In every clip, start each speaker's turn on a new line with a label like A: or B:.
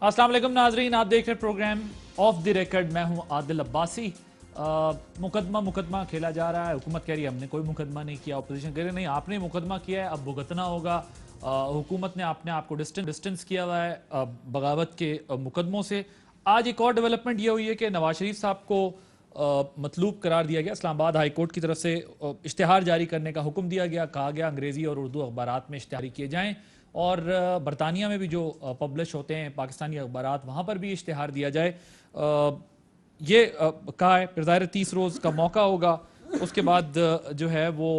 A: अस्सलाम वालेकुम नाजरीन, आप देख रहे प्रोग्राम ऑफ द रिकॉर्ड। मैं हूं आदिल अब्बासी। मुकदमा खेला जा रहा है। हुकूमत कह रही है हमने कोई मुकदमा नहीं किया, अपोजिशन कह रही है नहीं आपने मुकदमा किया है, अब भुगतना होगा। हुकूमत ने अपने आप को डिस्टेंस किया हुआ है बगावत के मुकदमों से। आज एक और डेवलपमेंट ये हुई है कि नवाज शरीफ साहब को मतलूब करार दिया गया। इस्लामाबाद हाई कोर्ट की तरफ से इश्तिहार जारी करने का हुक्म दिया गया। कहा गया अंग्रेज़ी और उर्दू अखबारात में इश्तिहार किए जाएँ और बरतानिया में भी जो पब्लिश होते हैं पाकिस्तानी अखबारात, वहाँ पर भी इश्तिहार दिया जाए। ये कहा है। फिर ज़ाहिर 30 रोज़ का मौका होगा। उसके बाद जो है वो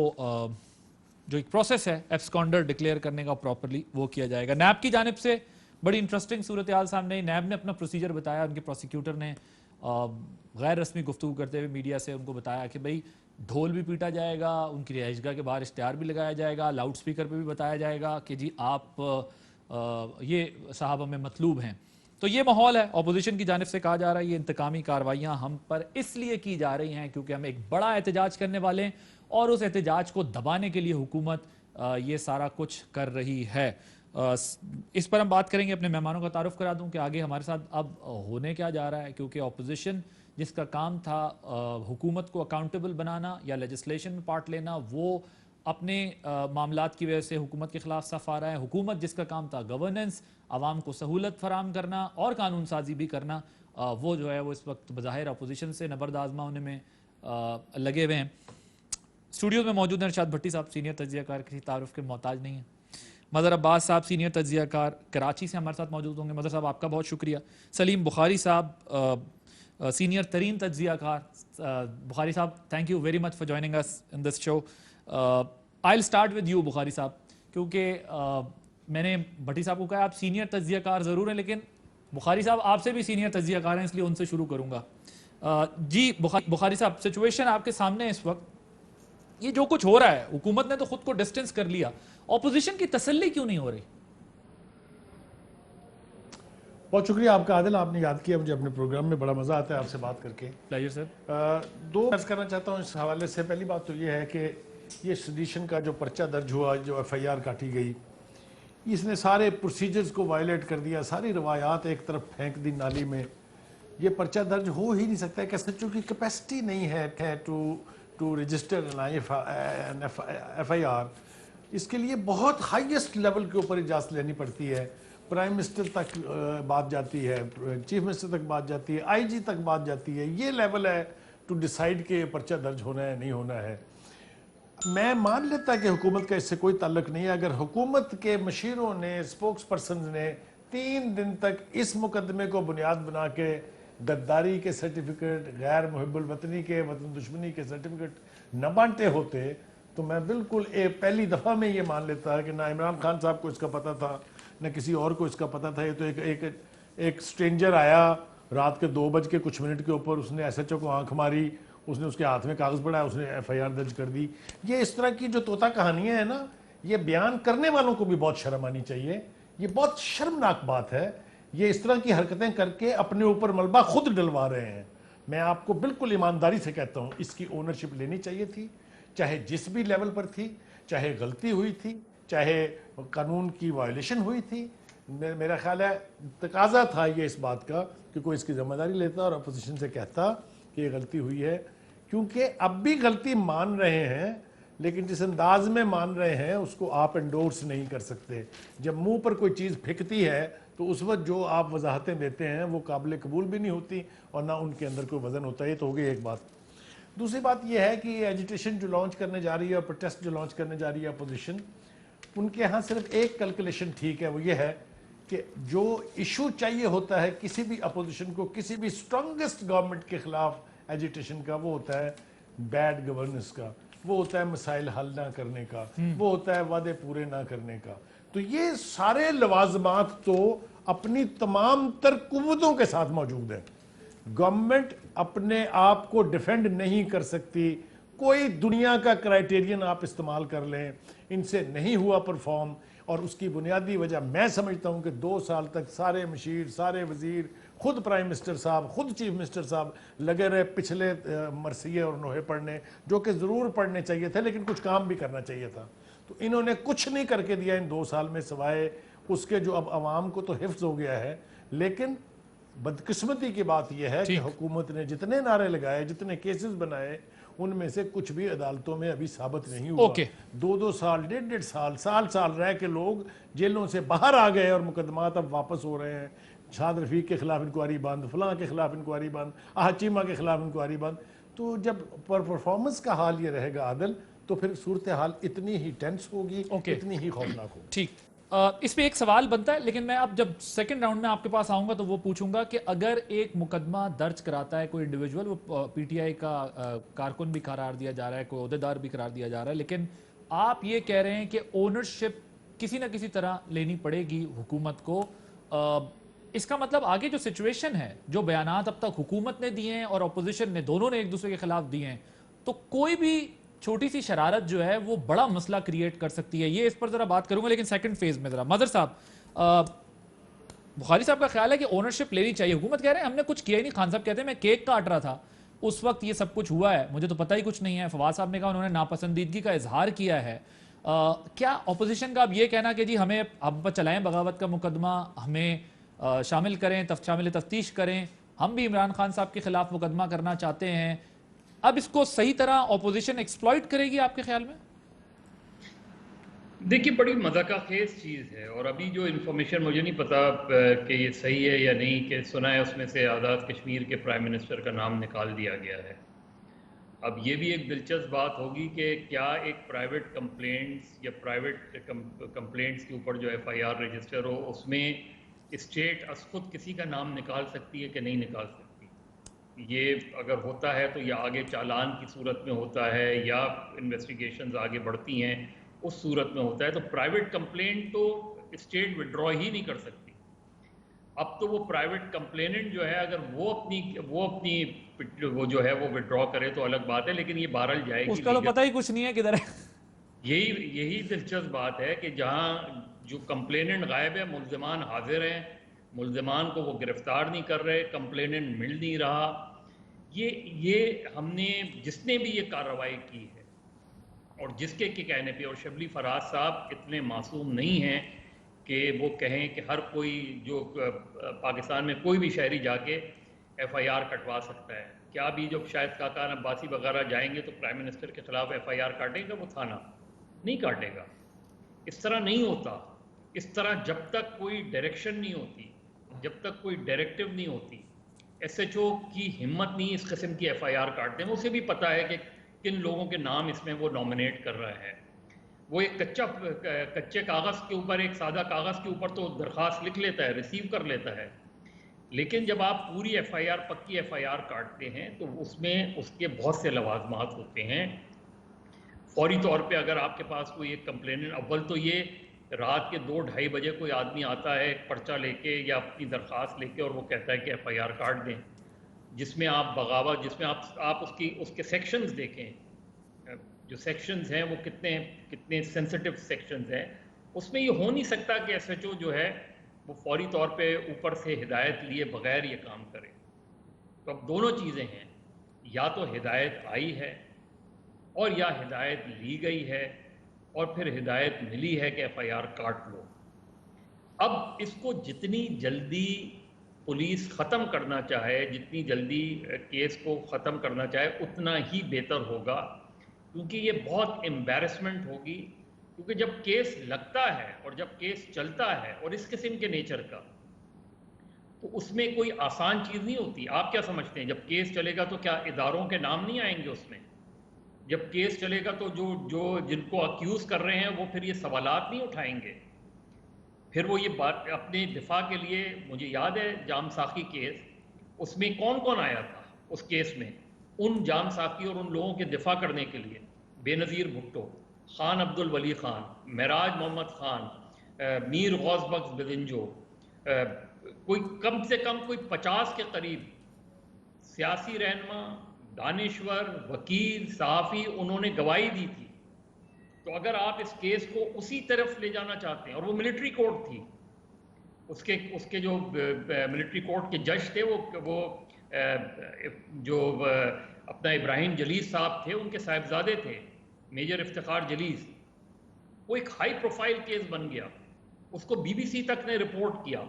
A: जो एक प्रोसेस है एब्सकॉन्डर डिक्लेयर करने का प्रॉपरली वो किया जाएगा। नैब की जानिब से बड़ी इंटरेस्टिंग सूरत हाल सामने आई। नैब ने अपना प्रोसीजर बताया। उनके प्रोसिक्यूटर ने गैर रस्मी गुफ्तगू करते हुए मीडिया से उनको बताया कि भाई ढोल भी पीटा जाएगा, उनकी रिहाइशगाह के बाहर इश्तिहार भी लगाया जाएगा, लाउड स्पीकर पर भी बताया जाएगा कि जी आप ये साहब हमें मतलूब हैं। तो ये माहौल है। अपोजिशन की जानिब से कहा जा रहा है ये इंतकामी कार्रवाइयाँ हम पर इसलिए की जा रही हैं क्योंकि हम एक बड़ा एहतजाज करने वाले हैं और उस एहतजाज को दबाने के लिए हुकूमत ये सारा कुछ कर रही है। इस पर हम बात करेंगे। अपने मेहमानों का तारुफ करा दूं कि आगे हमारे साथ अब होने क्या जा रहा है, क्योंकि अपोजिशन जिसका काम था हुकूमत को अकाउंटेबल बनाना या लेजिस्लेशन में पार्ट लेना, वो अपने मामलात की वजह से हुकूमत के खिलाफ सफ आ रहा है। हुकूमत जिसका काम था गवर्नेंस, आवाम को सहूलत फराम करना और कानून साजी भी करना, वो जो है वो इस वक्त बज़ाहिर अपोजिशन से नबर्द आजमा होने में लगे हुए हैं। स्टूडियो में मौजूद हैं अरशाद भट्टी साहब, सीनियर तज्जियाकार, किसी तारुफ के मोहताज नहीं है। मदर अब्बास साहब सीनियर तज्जियाकार कराची से हमारे साथ मौजूद होंगे। मदर साहब आपका बहुत शुक्रिया। सलीम बुखारी साहब सीनियर तरीन तज्जियाकार। बुखारी साहब thank you very much for joining us in this show. I will start with you Bukhari साहब, क्योंकि मैंने भट्टी साहब को कहा आप सीनियर तज्जियाकार ज़रूर हैं, लेकिन बुखारी साहब आपसे भी सीनियर तज्जियाकार हैं, इसलिए उनसे शुरू करूँगा। जी बुखारी साहब, सिचुएशन आपके सामने है इस वक्त। ये जो कुछ हो रहा है, हुकूमत ने तो खुद को डिस्टेंस कर लिया, ऑपोजिशन की तसल्ली क्यों नहीं हो रही?
B: बहुत शुक्रिया आपका आदिल, आपने याद किया मुझे अपने प्रोग्राम में। बड़ा मज़ा आता है आपसे बात करके।
A: Pleasure sir.
B: दो अर्ज करना चाहता हूँ इस हवाले से। पहली बात तो ये है कि ये सडिशन का जो पर्चा दर्ज हुआ, जो FIR काटी गई, इसने सारे प्रोसीजर्स को वायलेट कर दिया, सारी रवायात एक तरफ फेंक दी नाली में। ये पर्चा दर्ज हो ही नहीं सकता है कि SHO की कैपेसिटी नहीं है टू रजिस्टर एन FIR। इसके लिए बहुत हाईएस्ट लेवल के ऊपर इजाज़त लेनी पड़ती है। प्राइम मिनिस्टर तक बात जाती है, चीफ मिनिस्टर तक बात जाती है, IG तक बात जाती है। ये लेवल है टू डिसाइड कि पर्चा दर्ज होना है नहीं होना है। मैं मान लेता कि हुकूमत का इससे कोई ताल्लुक नहीं है। अगर हुकूमत के मशीरों ने, स्पोक्स पर्सन ने 3 दिन तक इस मुकदमे को बुनियाद बना के गद्दारी के सर्टिफिकेट, गैर मुहिब्बुल वतनी के, वतन दुश्मनी के सर्टिफिकेट न बांटे होते तो मैं बिल्कुल पहली दफ़ा में ये मान लेता है कि ना इमरान खान साहब को इसका पता था, न किसी और को इसका पता था। ये तो एक स्ट्रेंजर आया रात के 2 बज के कुछ मिनट के ऊपर, उसने SHO को आंख मारी, उसने उसके हाथ में कागज़ पड़ा, उसने FIR दर्ज कर दी। ये इस तरह की जो तोता कहानियाँ हैं ना, ये बयान करने वालों को भी बहुत शर्म आनी चाहिए। ये बहुत शर्मनाक बात है। ये इस तरह की हरकतें करके अपने ऊपर मलबा खुद डलवा रहे हैं। मैं आपको बिल्कुल ईमानदारी से कहता हूँ, इसकी ओनरशिप लेनी चाहिए थी, चाहे जिस भी लेवल पर थी, चाहे गलती हुई थी, चाहे कानून की वायलेशन हुई थी। मेरा ख्याल है तकाजा था ये इस बात का कि कोई इसकी जिम्मेदारी लेता और अपोजिशन से कहता कि ये गलती हुई है। क्योंकि अब भी गलती मान रहे हैं, लेकिन जिस अंदाज में मान रहे हैं उसको आप एंडोर्स नहीं कर सकते। जब मुंह पर कोई चीज़ फेंकती है तो उस वक्त जो आप वजाहतें देते हैं वो काबिल कबूल भी नहीं होती और ना उनके अंदर कोई वजन होता है। ये तो हो गई एक बात। दूसरी बात यह है कि एजिटेशन जो लॉन्च करने जा रही है और प्रोटेस्ट जो लॉन्च करने जा रही है अपोजिशन, उनके यहाँ सिर्फ एक कैलकुलेशन ठीक है, वो ये है कि जो इशू चाहिए होता है किसी भी अपोजिशन को, किसी भी स्ट्रॉन्गेस्ट गवर्नमेंट के खिलाफ एजिटेशन का, वो होता है बैड गवर्नेंस का, वो होता है मसाइल हल ना करने का, वो होता है वादे पूरे ना करने का। तो ये सारे लवाजमात तो अपनी तमाम तर कुव्वतों के साथ मौजूद हैं। गवर्नमेंट अपने आप को डिफेंड नहीं कर सकती। कोई दुनिया का क्राइटेरियन आप इस्तेमाल कर लें, इनसे नहीं हुआ परफॉर्म। और उसकी बुनियादी वजह मैं समझता हूं कि 2 साल तक सारे मशीर, सारे वजीर, खुद प्राइम मिनिस्टर साहब, खुद चीफ मिनिस्टर साहब लगे रहे पिछले मरसिये और नोहे पढ़ने, जो कि ज़रूर पढ़ने चाहिए थे, लेकिन कुछ काम भी करना चाहिए था। तो इन्होंने कुछ नहीं करके दिया इन 2 साल में, सिवाय उसके जो अब आवाम को तो हिफ्ज हो गया है। लेकिन बदकिस्मती की बात यह है कि
A: ठीक।
B: हुकूमत ने जितने नारे लगाए, जितने केसेस बनाए, उनमें से कुछ भी अदालतों में अभी साबित नहीं हुआ।
A: ओके।
B: 2-2 साल, 1.5 साल, साल रह के लोग जेलों से बाहर आ गए और मुकदमात अब वापस हो रहे हैं। शाद रफीक के खिलाफ इंक्वायरी बंद, फलां के खिलाफ इंक्वायरी बंद, आहचीमा के खिलाफ इंक्वायरी बंद। तो जब परफॉर्मेंस का हाल ये रहेगा आदल, तो फिर सूरत हाल इतनी ही टेंस होगी,
A: ओके।
B: इतनी ही खौफनाक होगी।
A: ठीक। इस पे एक सवाल बनता है, लेकिन मैं अब जब सेकंड राउंड में आपके पास आऊंगा तो वो पूछूंगा कि अगर एक मुकदमा दर्ज कराता है कोई इंडिविजुअल, वो पीटीआई का कारकुन भी करार दिया जा रहा है, कोई ओहदेदार भी करार दिया जा रहा है, लेकिन आप ये कह रहे हैं कि ओनरशिप किसी ना किसी तरह लेनी पड़ेगी हुकूमत को। इसका मतलब आगे जो सिचुएशन है, जो बयानात अब तक हुकूमत ने दिए हैं और अपोजिशन ने, दोनों ने एक दूसरे के खिलाफ दिए हैं, तो कोई भी छोटी सी शरारत जो है वो बड़ा मसला क्रिएट कर सकती है। ये इस पर जरा बात करूंगा, लेकिन सेकंड फेज में जरा मदर साहब, बुखारी साहब का ख्याल है कि ओनरशिप लेनी चाहिए। हुकूमत कह रहे हैं हमने कुछ किया ही नहीं। खान साहब कहते हैं मैं केक काट रहा था उस वक्त ये सब कुछ हुआ है, मुझे तो पता ही कुछ नहीं है। फवाद साहब ने कहा उन्होंने नापसंदीदगी का इजहार किया है। क्या ऑपोजिशन का अब ये कहना कि जी हमें हम पर चलाएं बगावत का मुकदमा, हमें शामिल करें, शामिल तफ्तीश करें, हम भी इमरान खान साहब के खिलाफ मुकदमा करना चाहते हैं, अब इसको सही तरह ऑपोजिशन एक्सप्लॉइट करेगी आपके ख्याल में?
C: देखिए, बड़ी मज़ाक़ खेज़ चीज़ है। और अभी जो इन्फॉर्मेशन, मुझे नहीं पता कि ये सही है या नहीं, कि सुना है उसमें से आज़ाद कश्मीर के प्राइम मिनिस्टर का नाम निकाल दिया गया है। अब ये भी एक दिलचस्प बात होगी कि क्या एक प्राइवेट कंप्लेंट्स या प्राइवेट कंप्लेंट्स के ऊपर जो एफआईआर रजिस्टर हो, उसमें स्टेट खुद किसी का नाम निकाल सकती है कि नहीं निकाल सकती। ये अगर होता है तो ये आगे चालान की सूरत में होता है या इन्वेस्टिगेशंस आगे बढ़ती हैं उस सूरत में होता है। तो प्राइवेट कंप्लेंट तो स्टेट विड्रॉ ही नहीं कर सकती। अब तो वो प्राइवेट कंप्लेनेंट जो है, अगर वो अपनी वो जो है वो विड्रॉ करे तो अलग बात है, लेकिन ये बहरहाल जाएगी
A: उसका तो
C: लीगल।
A: पता ही कुछ नहीं है किधर है।
C: यही दिलचस्प बात है कि जहां जो कंप्लेनेंट गायब है, मुल्जिमान हाजिर हैं, मुल्जिमान को वो गिरफ्तार नहीं कर रहे, कंप्लेनेंट मिल नहीं रहा। ये हमने जिसने भी ये कार्रवाई की है और जिसके के कहने पे, और शबली फराज साहब इतने मासूम नहीं हैं कि वो कहें कि हर कोई जो पाकिस्तान में कोई भी शहरी जाके एफआईआर कटवा सकता है। क्या अभी जब शायद काकान अब्बासी वगैरह जाएंगे तो प्राइम मिनिस्टर के खिलाफ एफआईआर काटेगा वो थाना? नहीं काटेगा। इस तरह नहीं होता। इस तरह जब तक कोई डायरेक्शन नहीं होती, जब तक कोई डायरेक्टिव नहीं होती, एसएचओ की हिम्मत नहीं इस किस्म की एफआईआर काटते हैं। उसे भी पता है कि किन लोगों के नाम इसमें वो नॉमिनेट कर रहा है। वो एक कच्चे कागज़ के ऊपर, एक सादा कागज़ के ऊपर तो दरख्वास्त लिख लेता है, रिसीव कर लेता है, लेकिन जब आप पूरी एफआईआर, पक्की एफआईआर काटते हैं तो उसमें उसके बहुत से लवाजमात होते हैं। फौरी तौर पे अगर आपके पास कोई एक कंप्लेनेंट, अव्वल तो ये रात के 2-2:30 बजे कोई आदमी आता है एक पर्चा लेके या अपनी दरख्वास्त लेके और वो कहता है कि एफआईआर काट दें, जिसमें आप बगावत, जिसमें आप उसके सेक्शंस देखें, जो सेक्शंस हैं वो कितने कितने सेंसिटिव सेक्शंस हैं। उसमें ये हो नहीं सकता कि एसएचओ जो है वो फौरी तौर पे ऊपर से हिदायत लिए बगैर ये काम करे। तो अब दोनों चीज़ें हैं, या तो हिदायत आई है और या हिदायत ली गई है और फिर हिदायत मिली है कि एफआईआर काट लो। अब इसको जितनी जल्दी पुलिस ख़त्म करना चाहे, जितनी जल्दी केस को ख़त्म करना चाहे, उतना ही बेहतर होगा, क्योंकि ये बहुत एम्बैरेसमेंट होगी। क्योंकि जब केस लगता है और जब केस चलता है और इस किस्म के नेचर का, तो उसमें कोई आसान चीज़ नहीं होती। आप क्या समझते हैं, जब केस चलेगा तो क्या इदारों के नाम नहीं आएंगे उसमें? जब केस चलेगा तो जो जो जिनको अक्यूज़ कर रहे हैं वो फिर ये सवालात नहीं उठाएंगे? फिर वो ये बात अपने दिफा के लिए, मुझे याद है जाम साखी केस, उसमें कौन कौन आया था उस केस में? उन जाम साखी और उन लोगों के दिफा करने के लिए बेनज़ीर भुट्टो, खान अब्दुल वली खान, महराज मोहम्मद खान, मीर गौस बख्श बिदिंजो, कोई कम से कम कोई 50 के करीब सियासी रहनुमा, दानिश्वर, वकील, सहाफ़ी, उन्होंने गवाही दी थी। तो अगर आप इस केस को उसी तरफ ले जाना चाहते हैं, और वो मिलिट्री कोर्ट थी, उसके जो मिलिट्री कोर्ट के जज थे, वो जो अपना इब्राहिम जलीस साहब थे, उनके साहिबजादे थे, मेजर इफ्तिखार जलीस। वो एक हाई प्रोफाइल केस बन गया, उसको बीबीसी तक ने रिपोर्ट किया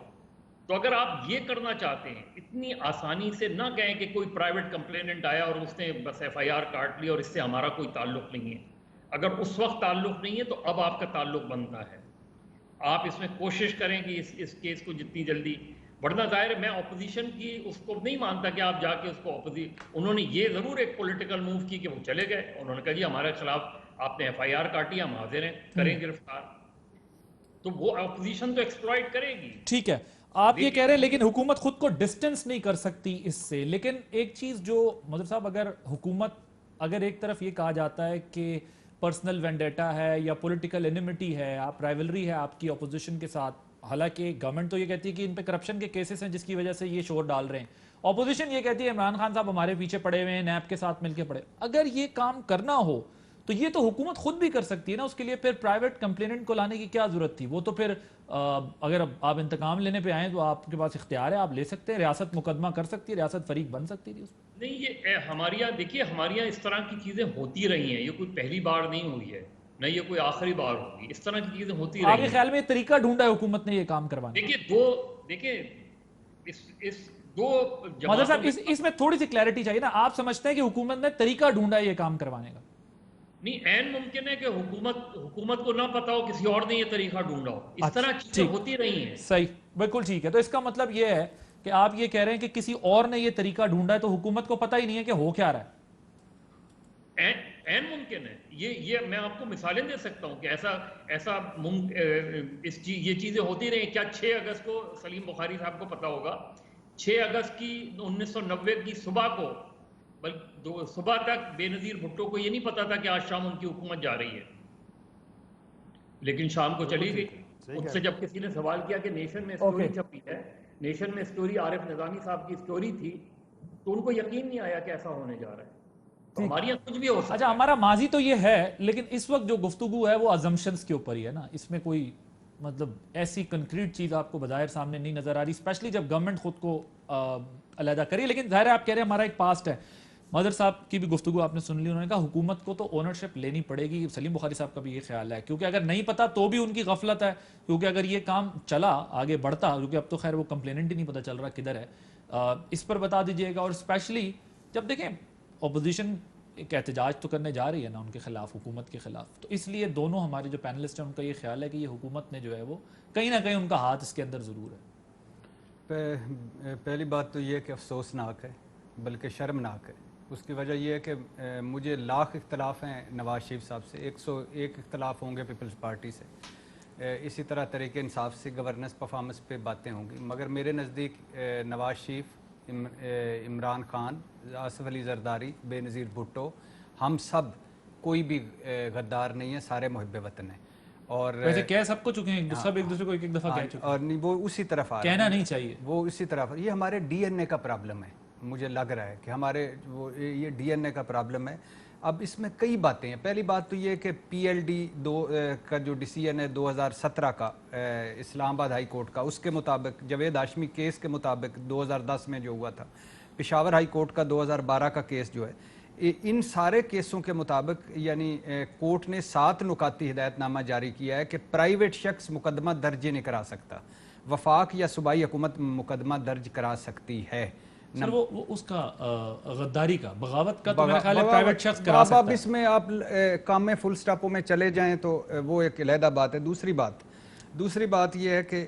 C: तो अगर आप ये करना चाहते हैं, इतनी आसानी से ना कहें कि कोई प्राइवेट कंप्लेनेंट आया और उसने बस एफआईआर काट ली और इससे हमारा कोई ताल्लुक नहीं है। अगर उस वक्त ताल्लुक नहीं है तो अब आपका ताल्लुक बनता है। आप इसमें कोशिश करें कि इस केस को जितनी जल्दी, वरना जाहिर है मैं ऑपोजिशन की उसको नहीं मानता कि आप जाके उसको उन्होंने ये जरूर एक पॉलिटिकल मूव की कि वो चले गए, उन्होंने कहा जी हमारे खिलाफ आपने एफआईआर काटी, हम हाजिर हैं, करें गिरफ्तार। तो वो ऑपोजिशन तो एक्सप्लॉइट करेगी।
A: ठीक है, आप ये कह रहे हैं,
C: लेकिन
A: लेकिन हुकूमत खुद को डिस्टेंस नहीं कर सकती इससे। लेकिन एक चीज जो मदर साहब, अगर हुकूमत, अगर एक तरफ ये कहा जाता है कि पर्सनल वेंडेटा है या पॉलिटिकल एनिमिटी है, आप राइवलरी है आपकी ऑपोजिशन के साथ, हालांकि गवर्नमेंट तो ये कहती है कि इन पे करप्शन के केसेस हैं जिसकी वजह से ये शोर डाल रहे हैं, ऑपोजिशन ये कहती है इमरान खान साहब हमारे पीछे पड़े हुए हैं, नैब के साथ मिलकर पड़े। अगर ये काम करना हो तो ये तो हुकूमत खुद भी कर सकती है ना, उसके लिए फिर प्राइवेट कंप्लेनेंट को लाने की क्या जरूरत थी? वो तो फिर अगर आप इंतकाम लेने पे आए तो आपके पास इख्तियार है, आप ले सकते हैं, रियासत मुकदमा कर सकती है, रियासत फरीक बन सकती थी उसमें।
C: नहीं, ये हमारे यहाँ देखिए, हमारे यहाँ इस तरह की चीजें होती रही हैं, ये कोई पहली बार नहीं हुई है, न ये कोई आखिरी बार होगी, इस तरह की चीजें होती रही
A: आपके
C: हैं।
A: ख्याल में ये तरीका ढूंढा है हुकूमत ने ये काम करवाने का?
C: देखिए इस दो
A: मदर
C: जमातों
A: साहब,
C: के
A: इसमें थोड़ी सी क्लैरिटी चाहिए ना। आप समझते हैं कि हुकूमत ने तरीका ढूंढा है ये काम करवाने का?
C: नहीं, ऐन मुमकिन है कि हुकूमत को ना पता हो, किसी और ने ये तरीका ढूंढा हो, इस
A: अच्छा,
C: तरह चीजें
A: ठीक,
C: होती रही हैं।
A: सही, बिल्कुल ठीक है। तो इसका मतलब ये है कि आप ये कह रहे हैं कि किसी और ने ये तरीका ढूंढा है, तो हुकूमत को पता ही नहीं है कि हो क्या रहा है।
C: ऐन मुमकिन है, ये मैं आपको मिसालें दे सकता हूँ कि ऐसा ये चीजें होती रही। क्या 6 अगस्त को, सलीम बुखारी साहब को पता होगा, 6 अगस्त की 1990 की सुबह को, बल्कि सुबह तक बेनजीर भुट्टो को ये नहीं पता था कि आज शाम उनकी हुकूमत जा रही है, लेकिन शाम को चली गई। उससे जब किसी ने सवाल किया कि नेशन में स्टोरी छपी है, नेशन में स्टोरी आरिफ निजामी साहब की स्टोरी थी, तो उनको यकीन नहीं आया कि ऐसा होने जा रहा है। तो हमारे यहाँ कुछ भी हो सकता
A: अच्छा,
C: है।
A: हमारा माजी तो ये है, लेकिन इस वक्त जो गुफ्तगू है वो अजम्पशंस के ऊपर ही है ना। इसमें कोई मतलब ऐसी कंक्रीट चीज आपको बज़ाहिर सामने नहीं नजर आ रही, स्पेशली जब गवर्नमेंट खुद को अलहदा करी। लेकिन जाहिर है आप कह रहे हैं हमारा एक पास्ट है। मदर साहब की भी गुफ्तगू आपने सुन ली, उन्होंने कहा हुकूमत को तो ओनरशिप लेनी पड़ेगी। सलीम बुखारी साहब का भी ये ख्याल है, क्योंकि अगर नहीं पता तो भी उनकी गफलत है, क्योंकि अगर ये काम चला आगे बढ़ता, क्योंकि अब तो खैर वो कंप्लेनेंट ही नहीं पता चल रहा किधर है, इस पर बता दीजिएगा। और स्पेशली जब देखें अपोजिशन एक एहतजाज तो करने जा रही है ना उनके खिलाफ, हुकूमत के खिलाफ, तो इसलिए दोनों हमारे जो पैनलिस्ट हैं उनका ये ख्याल है कि ये हुकूमत ने जो है वो कहीं ना कहीं उनका हाथ इसके अंदर ज़रूर है।
D: पहली बात तो ये कि अफसोसनाक है, बल्कि शर्मनाक है। उसकी वजह यह है कि मुझे लाख इख्तलाफ हैं नवाज शरीफ साहब से, 101 इख्तलाफ होंगे पीपल्स पार्टी से, इसी तरह तरीके इंसाफ से, गवर्नेंस परफॉर्मेंस पे बातें होंगी, मगर मेरे नज़दीक नवाज शरीफ, इमरान खान, आसिफ अली जरदारी, बेनज़ीर भुट्टो, हम सब कोई भी गद्दार नहीं है, सारे मुहिब्बे वतन हैं। और
A: वैसे कह सबको चुके हैं, सब एक दूसरे को एक एक दफ़ा कह चुके हैं,
D: और नहीं, वो उसी तरफ आ रहे हैं,
A: कहना नहीं चाहिए,
D: वो इसी तरफ। ये हमारे डीएनए का प्रॉब्लम है, मुझे लग रहा है कि हमारे वो ये डीएनए का प्रॉब्लम है। अब इसमें कई बातें हैं। पहली बात तो ये कि पीएलडी का जो डिसीजन है 2017 का इस्लामाबाद हाई कोर्ट का, उसके मुताबिक, जावेद हाशमी केस के मुताबिक 2010 में जो हुआ था, पेशावर हाई कोर्ट का 2012 का केस जो है, इन सारे केसों के मुताबिक यानी कोर्ट ने 7 नुकाती हिदायतनामा जारी किया है कि प्राइवेट शख्स मुकदमा दर्ज नहीं करा सकता, वफाक या सूबाई हुकूमत मुकदमा दर्ज करा सकती है।
A: सर वो उसका गद्दारी का, बगावत का तो मेरा ख्याल है प्राइवेट शख्स करा सकता
D: अब
A: है।
D: इसमें आप काम में फुल स्टॉपों में चले जाएं तो वो एक अलहदा बात है। दूसरी बात ये है कि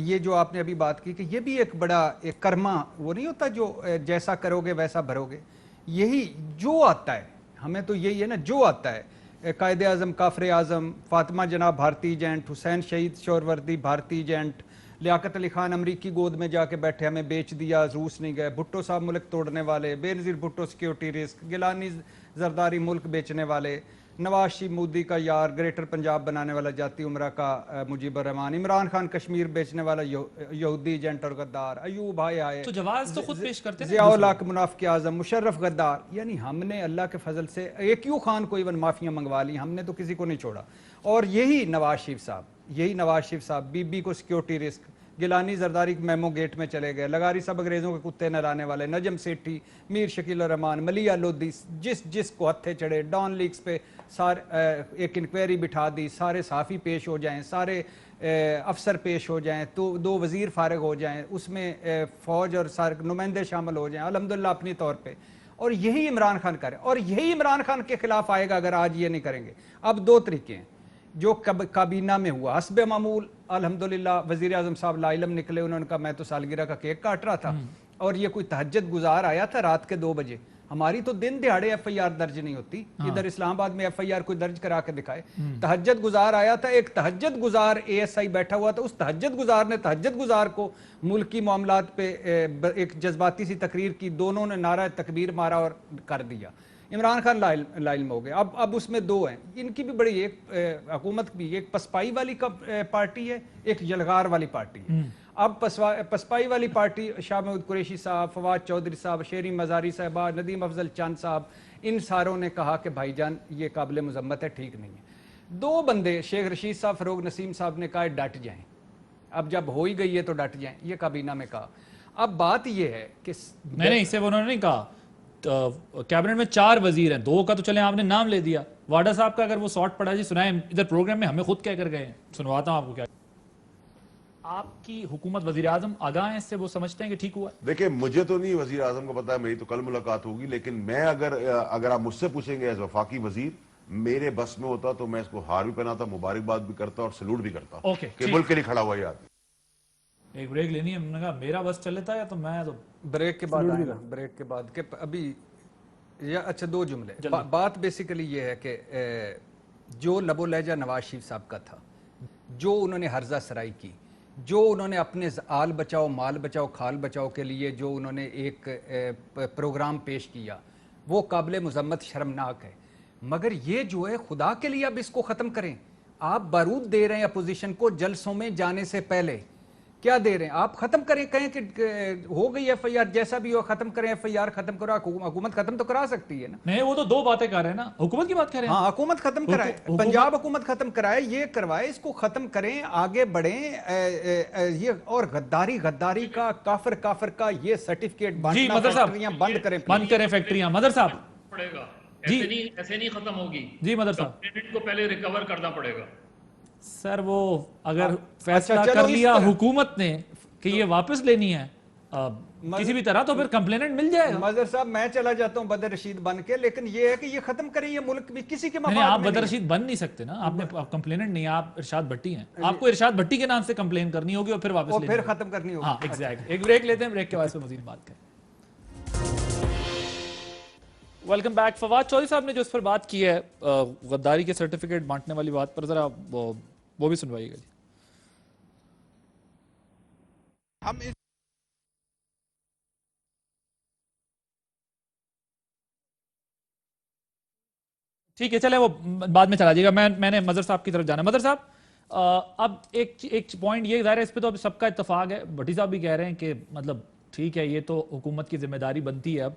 D: ये जो आपने अभी बात की कि ये भी एक बड़ा एक कर्मा, वो नहीं होता जो जैसा करोगे वैसा भरोगे, यही जो आता है हमें तो यही है ना, जो आता है कायदे आज़म, काफर आज़म, फातिमा जनाब भारतीय एजेंट, हुसैन शहीद शोरवर्दी भारतीय एजेंट, लियाकत अली खान अमरीकी गोद में जाके बैठे, हमें बेच दिया, रूस नहीं गए, भुट्टो साहब मुल्क तोड़ने वाले, बेनज़ीर भुट्टो सिक्योरिटी रिस्क, गिलानी जरदारी मुल्क बेचने वाले, नवाज शरीफ मोदी का यार, ग्रेटर पंजाब बनाने वाला जाती उमरा का मुजीबर रहमान, इमरान खान कश्मीर बेचने वाला यहूदी एजेंट और गद्दार, अयूब भाई आए,
A: तो जवाब तो खुद पेश करते हैं,
D: ज़ियाउल हक मुनाफिक आज़म, मुशर्रफ गद्दार। यानी हमने अल्लाह के फजल से AQ खान को इवन माफिया मंगवा ली, हमने तो किसी को नहीं छोड़ा। और यही नवाज शरीफ साहब बीबी को security risk, Gilani Zardari memo gate में चले गए, लगारी सब अंग्रेज़ों के कुत्ते नहलाने वाले, नजम सेठी, मीर शकील रहमान, मलिया लोधी, जिसको हत्थे चढ़े, डॉन लीग्स पे एक इंक्वायरी बिठा दी, सारे सहाफ़ी पेश हो जाएं, सारे अफसर पेश हो जाएं, तो 2 वज़ीर फारग हो जाएं, उसमें फ़ौज और सारे नुमाइंदे शामिल हो जाएं अल्हम्दुलिल्लाह अपनी तौर पे, और यही इमरान खान करे, और यही इमरान खान के खिलाफ आएगा अगर आज ये नहीं करेंगे। अब 2 तरीके हैं जो काबीना में हुआ, हस्बे मामूल अल्हम्दुलिल्लाह वज़ीर आज़म साहब लाइलम निकले, उन्होंने कहा मैं तो सालगिरह का केक काट रहा था, और ये कोई तहज्जुद गुजार आया था रात के 2 बजे। हमारी तो दिन दिहाड़े FIR दर्ज नहीं होती, इधर इस्लामाबाद में FIR कोई दर्ज करा के दिखाए। तहज्जुद गुजार आया था, एक तहज्जुद गुजार ASI बैठा हुआ था, उस तहज्जुद गुजार ने तहज्जुद गुजार को मुल्की मामलात पे एक जज्बाती सी तकरीर की, दोनों ने नारा तकबीर मारा और कर दिया। इमरान खान लाइल में हो गए। अब उसमें 2 हैं, इनकी भी बड़ी, एक हुकूमत भी एक पसपाई वाली पार्टी है, एक यलगार वाली पार्टी है। अब पसपाई वाली पार्टी शाह महमूद कुरैशी साहब, फवाद चौधरी साहब, शेरी मज़ारी साहबा, नदीम अफजल चंद साहब, इन सारों ने कहा कि भाईजान ये काबिल मजम्मत है, ठीक नहीं है। 2 बंदे शेख रशीद साहब, फ़रोग नसीम साहब ने कहा डट जाएं, अब जब हो ही गई है तो डट जाएं, ये काबीना में कहा। अब बात ये है कि
A: नहीं, इससे उन्होंने नहीं कहा, कैबिनेट में 4 वजीर हैं, 2 का तो चले आपने नाम ले दिया, वाडा साहब का अगर वो शॉर्ट पड़ा जी सुनाए इधर प्रोग्राम में, हमें खुद कह कर गए, सुनवाता हूं आपको। क्या आपकी हुकूमत वजीर आजम आगाह है इससे, वो समझते हैं कि ठीक हुआ?
E: देखिए मुझे तो नहीं वजीर आजम को पता है, मेरी तो कल मुलाकात होगी, लेकिन मैं अगर आप मुझसे पूछेंगे एज वफाकी वजीर, मेरे बस में होता तो मैं इसको हार भी पहनाता, मुबारकबाद भी करता और सैल्यूट भी करता कि मुल्क के लिए खड़ा हुआ ये आदमी।
A: एक ब्रेक लेनी है, हमने कहा मेरा बस चल लेता है तो मैं तो
D: ब्रेक के बाद आएगा, ब्रेक के बाद के अभी या अच्छा 2 जुमले। बात बेसिकली ये है कि जो लबो लहजा नवाज शरीफ साहब का था, जो उन्होंने हर्जा सराई की, जो उन्होंने अपने आल बचाओ माल बचाओ खाल बचाओ के लिए जो उन्होंने एक प्रोग्राम पेश किया, वो काबिल मजम्मत शर्मनाक है। मगर ये जो है खुदा के लिए अब इसको ख़त्म करें। आप बारूद दे रहे हैं अपोजिशन को जलसों में जाने से पहले, क्या दे रहे हैं आप? खत्म करें, कहें कि हो गई FIR, जैसा भी हो खत्म करें, FIR खत्म करो। हुकूमत खत्म तो करा सकती है ना।
A: नहीं, वो तो 2 बातें कर रहे हैं ना, हुकूमत की बात कर रहे हैं।
D: हाँ, हुकूमत खत्म कराए, पंजाब हुकूमत खत्म कराए, ये करवाए, इसको खत्म करें, आगे बढ़ें। ये और गद्दारी का, काफिर का ये सर्टिफिकेट बांटना, फैक्ट्रियां बंद करें,
A: फैक्ट्रियां। मदर साहब
C: पड़ेगा,
A: जी,
C: ऐसे नहीं खत्म होगी
A: जी मदर साहब,
C: कंप्लेनेंट को पहले रिकवर करना पड़ेगा।
A: सर वो अगर फैसला कर लिया हुकूमत ने कि ये वापस लेनी है किसी भी तरह, तो फिर कंप्लेनेंट मिल जाएगा।
D: मजर साहब मैं चला जाता हूं बदर रशीद बन के, लेकिन ये है कि ये खत्म करें, ये मुल्क भी किसी के
A: नहीं, आप बदर रशीद बन नहीं सकते ना, आपने कंप्लेनेंट नहीं, आप इरशाद भट्टी हैं, आपको इरशाद भट्टी के नाम से कंप्लेन करनी होगी और फिर वापस
D: फिर खत्म करनी होगी।
A: हाँ एग्जैक्ट। एक ब्रेक लेते हैं, ब्रेक के बाद से मजीद बात करें। Welcome back. फवाद चौधरी साहब ने जो इस पर बात की है गद्दारी के सर्टिफिकेट बांटने वाली बात पर, जरा वो भी सुनवाइएगा जी। हम ठीक है, चले वो बाद में चला जाएगा। मैंने मजर साहब की तरफ जाना। मजर साहब अब एक पॉइंट ये ज़ाहिर है, इस पे तो अब सबका इत्तेफाक है, भट्टी साहब भी कह रहे हैं कि मतलब ठीक है, ये तो हुकूमत की जिम्मेदारी बनती है।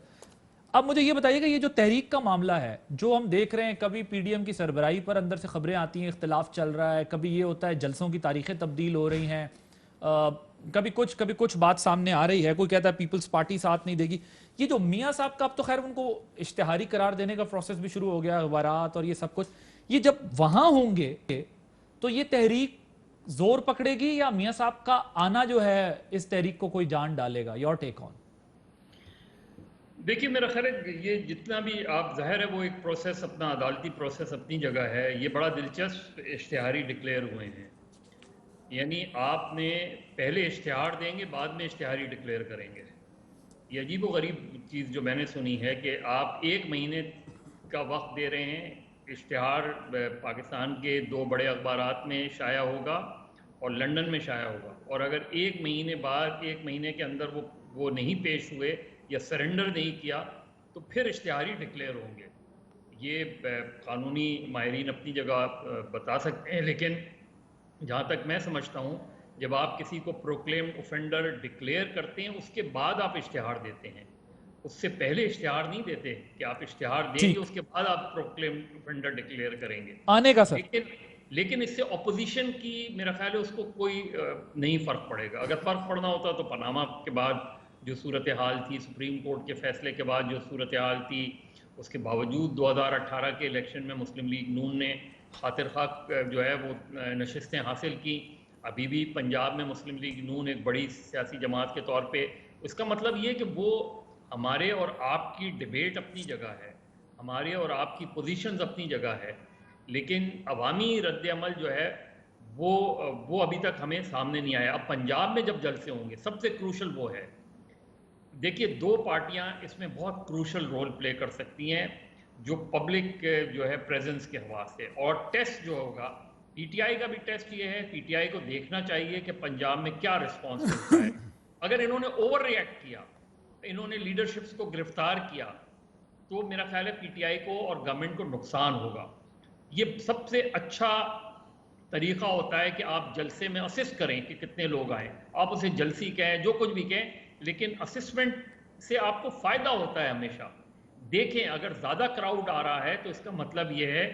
A: अब मुझे ये बताइएगा, ये जो तहरीक का मामला है जो हम देख रहे हैं, कभी PDM की सरबराही पर अंदर से खबरें आती हैं, इख्तिलाफ चल रहा है, कभी ये होता है जलसों की तारीखें तब्दील हो रही हैं, कभी कुछ बात सामने आ रही है, कोई कहता है पीपल्स पार्टी साथ नहीं देगी। ये जो मियाँ साहब का, अब तो खैर उनको इश्तिहारी करार देने का प्रोसेस भी शुरू हो गया, अखबारात और ये सब कुछ, ये जब वहां होंगे तो ये तहरीक जोर पकड़ेगी या मियाँ साहब का आना जो है इस तहरीक को कोई जान डालेगा? Your take on.
C: देखिए मेरा ख्याल है ये जितना भी आप, जाहिर है वो एक प्रोसेस, अपना अदालती प्रोसेस अपनी जगह है, ये बड़ा दिलचस्प इश्तिहारी डिक्लेयर हुए हैं। यानी आपने पहले इश्तिहार देंगे, बाद में इश्तिहारी डिक्लेयर करेंगे। ये अजीब व गरीब चीज़ जो मैंने सुनी है कि आप 1 महीने का वक्त दे रहे हैं, इश्तिहार पाकिस्तान के 2 बड़े अखबारात में शाया होगा और लंदन में शाया होगा, और अगर 1 महीने बाद, 1 महीने के अंदर वो नहीं पेश हुए या सरेंडर नहीं किया तो फिर इश्तिहारी डिक्लेयर होंगे। ये कानूनी माहिरीन अपनी जगह बता सकते हैं, लेकिन जहाँ तक मैं समझता हूँ, जब आप किसी को प्रोक्लेम्ड ऑफेंडर डिक्लेयर करते हैं उसके बाद आप इश्तिहार देते हैं, उससे पहले इश्तिहार नहीं देते कि आप इश्तिहार देंगे उसके बाद आप प्रोक्लेम्ड ऑफेंडर डिक्लेयर करेंगे
A: आने का। सर
C: लेकिन इससे ऑपोजिशन की मेरा ख्याल है उसको कोई नहीं फ़र्क पड़ेगा। अगर फ़र्क पड़ना होता तो पनामा के बाद जो सूरत हाल थी, सुप्रीम कोर्ट के फैसले के बाद जो सूरत हाल थी, उसके बावजूद 2018 के इलेक्शन में मुस्लिम लीग नून ने खातिर खा जो है वो नशिस्तें हासिल की। अभी भी पंजाब में मुस्लिम लीग नून एक बड़ी सियासी जमात के तौर पे, इसका मतलब ये कि वो हमारे और आपकी डिबेट अपनी जगह है, हमारे और आपकी पोजीशंस अपनी जगह है, लेकिन अवामी रद्द-ए-अमल जो है वो अभी तक हमें सामने नहीं आया। अब पंजाब में जब जलसे होंगे, सबसे क्रूशल वो है। देखिए, दो पार्टियां इसमें बहुत क्रूशल रोल प्ले कर सकती हैं, जो पब्लिक जो है प्रेजेंस के हवाले से। और टेस्ट जो होगा, पीटीआई का भी टेस्ट ये है, पीटीआई को देखना चाहिए कि पंजाब में क्या रिस्पॉन्स मिलता है। अगर इन्होंने ओवर रिएक्ट किया, इन्होंने लीडरशिप्स को गिरफ्तार किया, तो मेरा ख्याल है पीटीआई को और गवर्नमेंट को नुकसान होगा। ये सबसे अच्छा तरीका होता है कि आप जलसे में असिस्ट करें कि कितने लोग आए, आप उसे जलसी कहें, जो कुछ भी कहें, लेकिन असिस्टमेंट से आपको फायदा होता है हमेशा। देखें, अगर ज्यादा क्राउड आ रहा है तो इसका मतलब यह है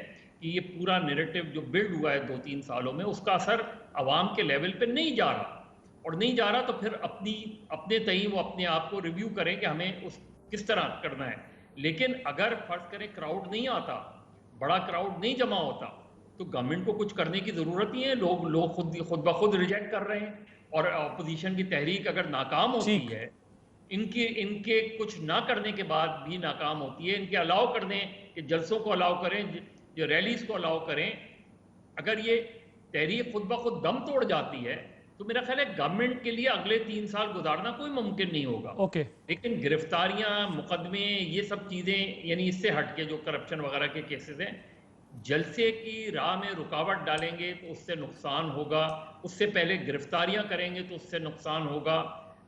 C: कि ये पूरा नैरेटिव जो बिल्ड हुआ है 2-3 सालों में, उसका असर आवाम के लेवल पे नहीं जा रहा, और नहीं जा रहा तो फिर अपने तई वो अपने आप को रिव्यू करें कि हमें उस किस तरह करना है। लेकिन अगर फर्ज करें क्राउड नहीं आता, बड़ा क्राउड नहीं जमा होता, तो गवर्नमेंट को कुछ करने की जरूरत ही है। लोग खुद ब खुद रिजेक्ट कर रहे हैं, और अपोजिशन की तहरीक अगर नाकाम होती है, इनके कुछ ना करने के बाद भी नाकाम होती है, इनके अलाउ कर दें कि जलसों को अलाउ करें, जो रैलीज को अलाउ करें, अगर ये तहरीक खुद ब खुद दम तोड़ जाती है, तो मेरा ख्याल है गवर्नमेंट के लिए अगले 3 साल गुजारना कोई मुमकिन नहीं होगा। लेकिन गिरफ्तारियां, मुकदमे, ये सब चीजें, यानी इससे हटके जो करप्शन वगैरह के केसेस हैं, जलसे की राह में रुकावट डालेंगे तो उससे नुकसान होगा, उससे पहले गिरफ्तारियां करेंगे तो उससे नुकसान होगा।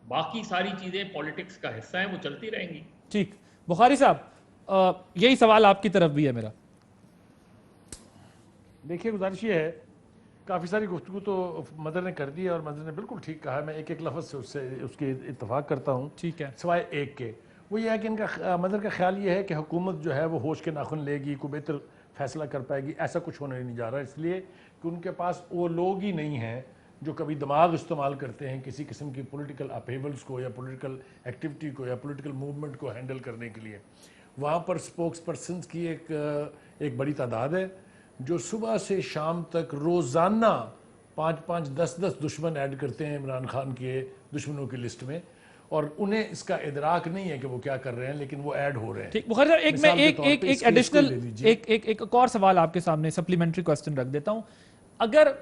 C: बाकी सारी चीजें पॉलिटिक्स का हिस्सा है, वो चलती रहेंगी।
A: ठीक, बुखारी साहब, यही सवाल आपकी तरफ भी है मेरा।
B: देखिए, गुजारिश ये है, काफ़ी सारी गुफ्तगू तो मदर ने कर दी है और मदर ने बिल्कुल ठीक कहा है, मैं एक लफ्ज़ से उसके इत्तफाक करता हूँ,
A: ठीक है,
B: सिवाय एक के। वो ये है कि इनका मदर का ख्याल ये है कि हुकूमत जो है वो होश के नाखुन लेगी, कोई बेहतर फैसला कर पाएगी, ऐसा कुछ होने नहीं जा रहा, इसलिए कि उनके पास वो लोग ही नहीं हैं जो कभी दिमाग इस्तेमाल करते हैं किसी किस्म की पॉलिटिकल अपहेवल्स को या पॉलिटिकल एक्टिविटी को या पॉलिटिकल मूवमेंट को हैंडल करने के लिए। वहाँ पर स्पोक्स पर्सनस की एक बड़ी तादाद है जो सुबह से शाम तक रोज़ाना 5-5, 10-10 दुश्मन ऐड करते हैं इमरान खान के दुश्मनों की लिस्ट में, और उन्हें इसका इदराक नहीं है कि वो क्या कर रहे हैं, लेकिन वो ऐड हो रहे हैं।
A: ठीक, बुखारी साहब, एक एडिशनल एक और सवाल आपके सामने, सप्लीमेंट्री क्वेश्चन रख देता हूं। अगर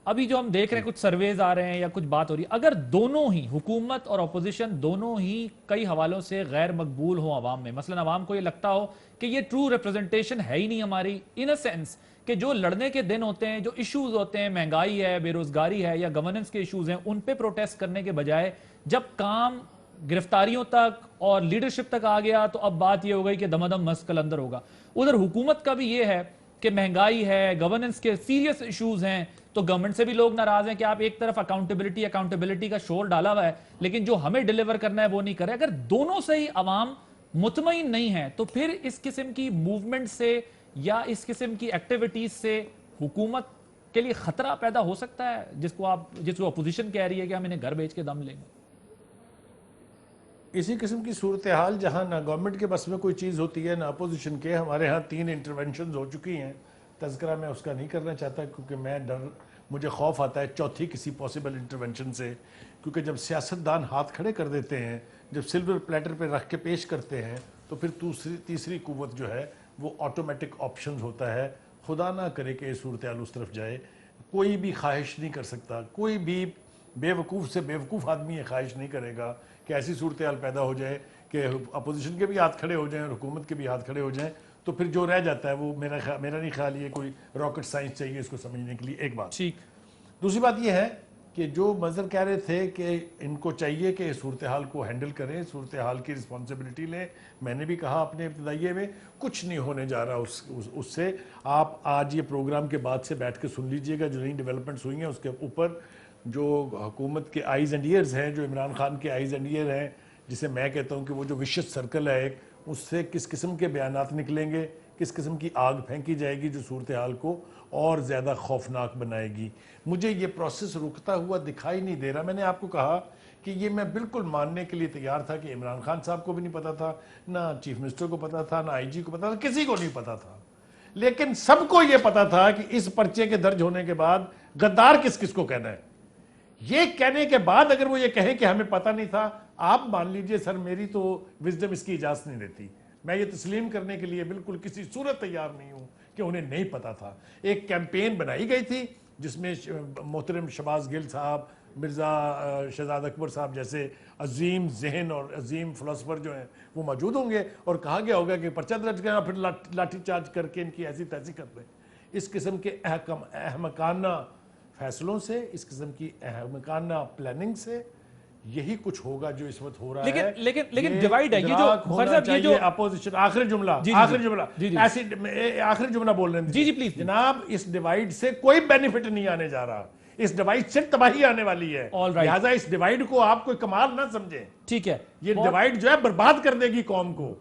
A: अभी जो हम देख रहे हैं, कुछ सर्वेज आ रहे हैं या कुछ बात हो रही है, अगर दोनों ही हुकूमत और अपोजिशन दोनों ही कई हवालों से गैर मकबूल हो आवाम में, मसलन आवाम को ये लगता हो कि ये ट्रू रिप्रेजेंटेशन है ही नहीं हमारी, इन अ सेंस कि जो लड़ने के दिन होते हैं, जो इश्यूज होते हैं, महंगाई है, बेरोजगारी है या गवर्नेंस के इश्यूज हैं, उन पे प्रोटेस्ट करने के बजाय जब काम गिरफ्तारियों तक और लीडरशिप तक आ गया, तो अब बात यह हो गई कि दमादम मस्त कलंदर होगा। उधर हुकूमत का भी ये है कि महंगाई है, गवर्नेंस के सीरियस इश्यूज हैं, तो गवर्नमेंट से भी लोग नाराज हैं कि आप एक तरफ अकाउंटेबिलिटी का शोर डाला हुआ है, लेकिन जो हमें डिलीवर करना है वो नहीं कर रहे। अगर दोनों से ही अवाम मुतमईन नहीं है, तो फिर इस किस्म की मूवमेंट से या इस किस्म की एक्टिविटीज से हुकूमत के लिए खतरा पैदा हो सकता है, जिसको अपोजिशन कह रही है कि हम इन्हें घर भेज के दम लेंगे।
B: इसी किस्म की सूरत हाल जहाँ ना गवर्नमेंट के बस में कोई चीज़ होती है ना अपोजिशन के, हमारे यहाँ 3 इंटरवेंशन हो चुकी हैं। तज़किरा मैं उसका नहीं करना चाहता क्योंकि मुझे खौफ आता है चौथी किसी पॉसिबल इंटरवेंशन से, क्योंकि जब सियासतदान हाथ खड़े कर देते हैं, जब सिल्वर प्लेटर पे रख के पेश करते हैं, तो फिर तीसरी कुव्वत जो है वो ऑटोमेटिक ऑप्शन होता है। खुदा ना करे कि सूरत हाल उस तरफ जाए। कोई भी ख्वाहिश नहीं कर सकता, कोई भी बेवकूफ़ से बेवकूफ़ आदमी ये ख्वाहिश नहीं करेगा कि ऐसी सूरत हाल पैदा हो जाए कि अपोजिशन के भी हाथ खड़े हो जाएं और हुकूमत के भी हाथ खड़े हो जाएं, तो फिर जो रह जाता है वो मेरा नहीं ख्याल ये कोई रॉकेट साइंस चाहिए इसको समझने के लिए। एक बात।
A: ठीक,
B: दूसरी बात ये है कि जो मज़र कह रहे थे कि इनको चाहिए कि सूरत हाल को हैंडल करें, सूरत हाल की रिस्पॉन्सिबिलिटी लें। मैंने भी कहा अपने इब्तिदाइये में, कुछ नहीं होने जा रहा उससे। आप आज ये प्रोग्राम के बाद से बैठ के सुन लीजिएगा जो नई डेवलपमेंट्स हुई हैं, उसके ऊपर जो हुकूमत के आइज़ एंड ईयर्स हैं, जो इमरान खान के आइज़ एंड ईयर हैं, जिसे मैं कहता हूँ कि वो जो विशियस सर्कल है एक, उससे किस किस्म के बयानात निकलेंगे, किस किस्म की आग फेंकी जाएगी जो सूरत हाल को और ज़्यादा खौफनाक बनाएगी। मुझे ये प्रोसेस रुकता हुआ दिखाई नहीं दे रहा। मैंने आपको कहा कि ये मैं बिल्कुल मानने के लिए तैयार था कि इमरान खान साहब को भी नहीं पता था, ना चीफ मिनिस्टर को पता था, ना IG को पता था, किसी को नहीं पता था। लेकिन सबको ये पता था कि इस पर्चे के दर्ज होने के बाद गद्दार किस किस को कहना है। ये कहने के बाद अगर वो ये कहें कि हमें पता नहीं था, आप मान लीजिए सर, मेरी तो विजडम इसकी इजाजत नहीं देती। मैं ये तस्लीम करने के लिए बिल्कुल किसी सूरत तैयार नहीं हूं कि उन्हें नहीं पता था। एक कैंपेन बनाई गई थी जिसमें मोहतरम शहबाज गिल साहब, मिर्ज़ा शहजाद अकबर साहब जैसे अजीम जहन और अजीम फ़िलासफ़र जो हैं वो मौजूद होंगे, और कहा गया होगा कि पर्चा दर्ज करना, फिर लाठी चार्ज करके इनकी ऐसी तैसी कर दें। इस किस्म के अहमकाना फैसलों से, इस किस्म की अहमकाना प्लानिंग से यही कुछ होगा जो इस वक्त हो रहा है।
A: लेकिन डिवाइड है ये जो
B: ये जो अपोजिशन। आखिरी जुमला ऐसी आखिरी जुमला बोल रहे हैं
A: जी प्लीज
B: जनाब, इस डिवाइड से कोई बेनिफिट नहीं आने जा रहा, इस डिवाइड से तबाही आने वाली है। लिहाजा इस डिवाइड को आप कोई कमाल ना समझें।
A: ठीक है,
B: ये डिवाइड जो है बर्बाद कर देगी कौम को।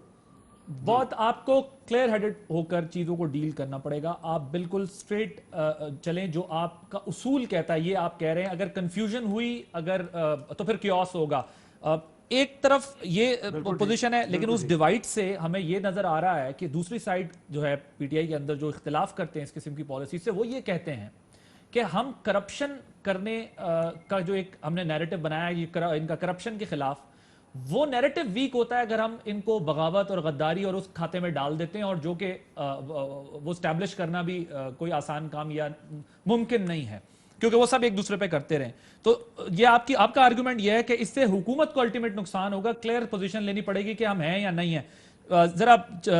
A: बहुत आपको क्लियर हेडेड होकर चीजों को डील करना पड़ेगा। आप बिल्कुल स्ट्रेट चलें, जो आपका उसूल कहता है ये आप कह रहे हैं। अगर कंफ्यूजन हुई अगर तो फिर क्योस होगा। एक तरफ ये पोजीशन है, लेकिन उस डिवाइड से हमें ये नजर आ रहा है कि दूसरी साइड जो है PTI के अंदर जो इख्तिलाफ करते हैं इस किस्म की पॉलिसी से, वो ये कहते हैं कि हम करप्शन करने का जो एक हमने नैरेटिव बनाया है इनका करप्शन के खिलाफ, वो नैरेटिव वीक होता है अगर हम इनको बगावत और गद्दारी और उस खाते में डाल देते हैं, और जो कि वो स्टैब्लिश करना भी कोई आसान काम या मुमकिन नहीं है, क्योंकि वो सब एक दूसरे पे करते रहें। तो ये आपका आर्गुमेंट ये है कि इससे हुकूमत को अल्टीमेट नुकसान होगा, क्लियर पोजीशन लेनी पड़ेगी कि हम हैं या नहीं है। जरा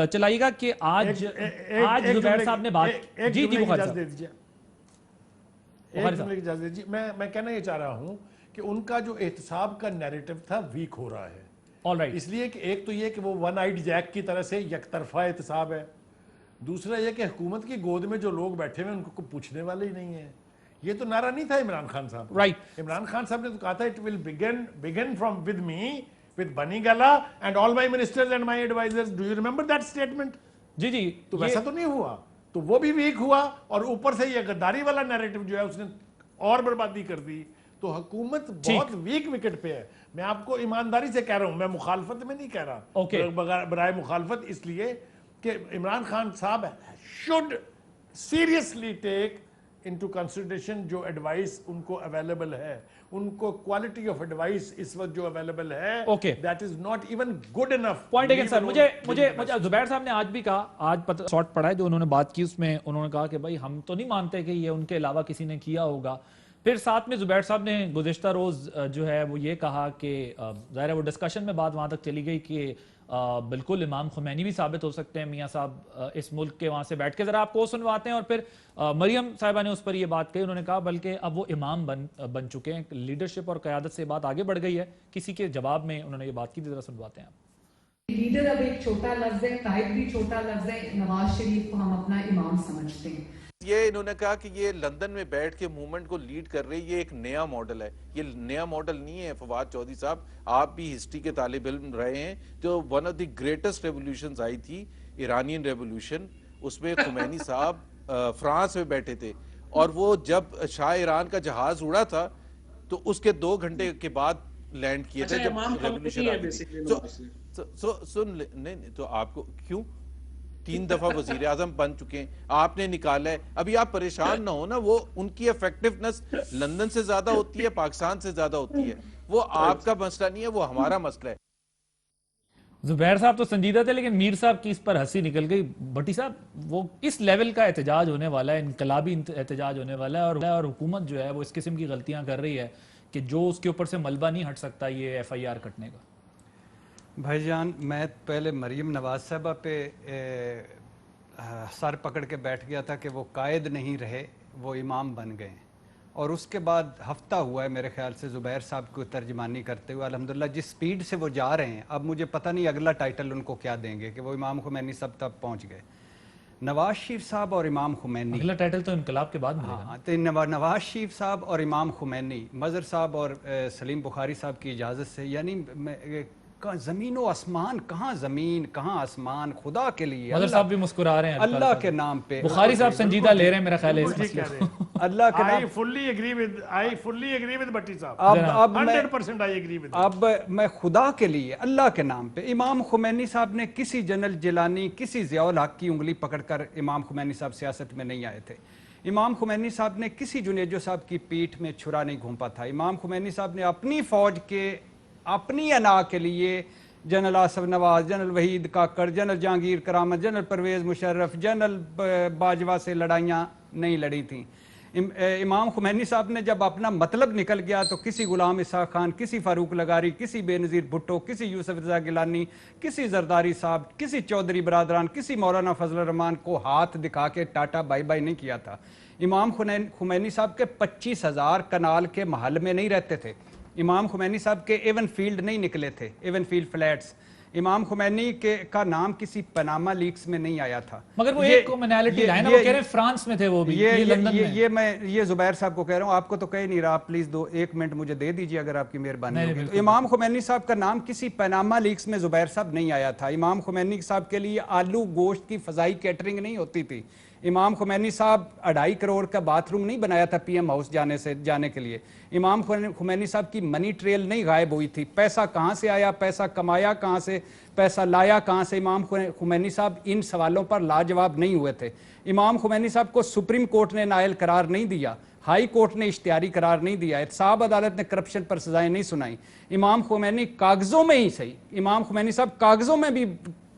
A: चलाइएगा कि आज जुबैर साहब ने बात जी
B: मैं कहना ये चाह रहा हूं कि उनका जो एहतसाब का नैरेटिव था वीक हो रहा है।
A: ऑलराइट,
B: इसलिए कि एक तो ये कि वो वन आइड जैक की तरह से यकतरफा एहतसाब है, दूसरा ये कि हुकूमत की गोद में जो लोग बैठे हुए उनको पूछने वाले ही नहीं है। ये तो नारा नहीं था इमरान खान साहब।
A: राइट,
B: इमरान खान साहब ने तो कहा था it will begin from with me, with Bani Gala and all my ministers and my advisers. Do you remember that statement?
A: जी
B: तो वैसा तो नहीं हुआ, तो वो भी वीक हुआ, और ऊपर से ये गद्दारी वाला नैरेटिव जो है उसने और बर्बादी कर दी। तो हुकूमत बहुत वीक विकेट पे है। मैं आपको ईमानदारी से कह रहा हूं, मैं मुखालफत में नहीं कह रहा, बराए मुखालफत, इसलिए कि इमरान खान साहब should seriously take into consideration जो एडवाइस उनको अवेलेबल है, उनको क्वालिटी ऑफ एडवाइस इस वक्त जो अवेलेबल है that is not even good enough.
A: Point again sir, मुझे जुबैर साहब ने आज भी कहा, आज पता शॉर्ट पड़ा है जो उन्होंने बात की, उसमें उन्होंने कहा कि भाई हम तो नहीं मानते कि ये उनके अलावा किसी ने किया होगा। फिर साथ में जुबैर साहब ने गुज़िश्ता रोज जो है वो ये कहा कि ज़ाहिर है वो डिस्कशन में बात वहां तक चली गई कि बिल्कुल इमाम खुमैनी भी साबित हो सकते हैं मियाँ साहब इस मुल्क के, वहां से बैठ के जरा आपको सुनवाते हैं। और फिर मरियम साहिबा ने उस पर ये बात कही, उन्होंने कहा बल्कि अब वो इमाम बन चुके हैं, लीडरशिप और क़यादत से बात आगे बढ़ गई है। किसी के जवाब में उन्होंने ये बात की, जरा सुनवाते हैं आप।
F: लीडर अब एक छोटा लफ्ज है, कायद भी छोटा लफ्ज है। नवाज शरीफ को हम अपना इमाम समझते हैं।
G: ये इन्होंने कहा कि ये लंदन में बैठ के मूवमेंट को लीड कर रही है, ये एक नया मॉडल है। ये नया मॉडल नहीं है फवाद चौधरी साहब, आप भी हिस्ट्री के तालिब इल्म रहे हैं। जो one of the greatest revolutions आई थी, ईरानियन रेवोल्यूशन, उसमें खुमैनी साहब फ्रांस में बैठे थे, और वो जब शाह ईरान का जहाज उड़ा था तो उसके 2 घंटे के बाद लैंड किए थे जब रेवोल्यूशन। सुन नहीं तो आपको क्यों 3 दफा वजीर आजम बन चुके हैं, आपने निकाला है। अभी आप परेशान ना हो ना, वो उनकी इफेक्टिवनेस लंदन से ज्यादा होती है, पाकिस्तान से ज्यादा होती है। वो आपका मसला नहीं है, वो हमारा मसला है।
A: जुबैर साहब तो संजीदा थे, लेकिन मीर साहब की इस पर हंसी निकल गई। भट्टी साहब, वो इस लेवल का एहतजाज होने वाला है, इनकलाबी एहतजाज होने वाला है, और हुकूमत जो है वो इस किस्म की गलतियां कर रही है कि जो उसके ऊपर से मलबा नहीं हट सकता ये FIR कटने का।
D: भाईजान, मैं पहले मरीम नवाज साहबा पे सर पकड़ के बैठ गया था कि वो कायद नहीं रहे, वो इमाम बन गए, और उसके बाद हफ्ता हुआ है मेरे ख्याल से ज़ुबैर साहब को तर्जमानी करते हुए। अल्हम्दुलिल्लाह जिस स्पीड से वो जा रहे हैं, अब मुझे पता नहीं अगला टाइटल उनको क्या देंगे कि वो इमाम खुमैनी सब तक पहुँच गए। नवाज शरीफ साहब और इमाम खुमैनी, अगला
A: टाइटल तो इनकलाब के बाद मिलेगा।
D: हाँ, तो नवाज शरीफ साहब और इमाम खुमैनी, मज़हर साहब और सलीम बुखारी साहब की इजाज़त से, यानी जमीनो आसमान, कहाँ जमीन कहाँ आसमान, खुदा के लिए
A: मदर साहब भी मुस्कुरा रहे हैं
D: अल्लाह के नाम पे।
A: बुखारी साहब संजीदा ले रहे हैं मेरा ख्याल है इस
B: बिल्कुल ठीक
A: मसले
B: कह
A: को।
B: रहे हैं।
D: अल्लाह के
B: I
D: नाम।
B: fully agree with भट्टी साहब।
D: अब मैं
B: 100% I agree with
D: अब मैं खुदा के लिए अल्लाह के नाम पे, इमाम खुमैनी साहब ने किसी जनरल जिलानी, किसी ज़ियाउल हक की उंगली पकड़कर इमाम खुमैनी साहब सियासत में नहीं आए थे। इमाम खुमैनी साहब ने किसी जुनेजो साहब की पीठ में छुरा नहीं घूंपा था। इमाम खुमैनी साहब ने अपनी फौज के अपनी अना के लिए general Asif Nawaz, general Waheed Kakar, general Jahangir Karamat, general Pervez Musharraf, general Bajwa से लड़ाइयाँ नहीं लड़ी थीं। इमाम खुमैनी साहब ने जब अपना मतलब निकल गया तो किसी गुलाम इसा खान, किसी फारूक लगारी, किसी बेनज़ीर भुट्टो, किसी यूसुफ रज़ा गिलानी, किसी जरदारी साहब, किसी चौधरी बरादरान, किसी मौलाना फजल रहमान को हाथ दिखा के टाटा बाई बाई नहीं किया था। इमाम खुमैनी साहब के 25,000 कनाल के महल में नहीं रहते थे। इमाम खुमैनी साहब के एवन फील्ड नहीं निकले थे, एवन फील्ड फ्लैट्स। इमाम खुमैनी के का नाम किसी पनामा लीक्स में नहीं आया था।
A: मगर वो एक कॉमनैलिटी है ना, वो कह रहे हैं फ्रांस में थे वो भी, ये लंदन में।
D: मैं जुबैर साहब को कह रहा हूँ, आपको तो कह नहीं रहा, आप प्लीज 1 मिनट मुझे दे दीजिए अगर आपकी मेहरबानी होगी। तो इमाम खुमैनी साहब का नाम किसी पनामा लीक्स में जुबैर साहब नहीं आया था। इमाम खुमैनी साहब के लिए आलू गोश्त की फजाई कैटरिंग नहीं होती थी। इमाम खुमैनी साहब 2.5 करोड़ का बाथरूम नहीं बनाया था पीएम हाउस जाने के लिए। इमाम खुमैनी साहब की मनी ट्रेल नहीं गायब हुई थी। पैसा कहाँ से आया, पैसा कमाया कहाँ से, पैसा लाया कहाँ से, इमाम खुमैनी साहब इन सवालों पर लाजवाब नहीं हुए थे। इमाम खुमैनी साहब को सुप्रीम कोर्ट ने नायल करार नहीं दिया, हाई कोर्ट ने इश्तिहारी करार नहीं दिया, एहतसाब अदालत ने करप्शन पर सजाएं नहीं सुनाई। इमाम खुमैनी कागजों में ही सही, इमाम खुमैनी साहब कागजों में भी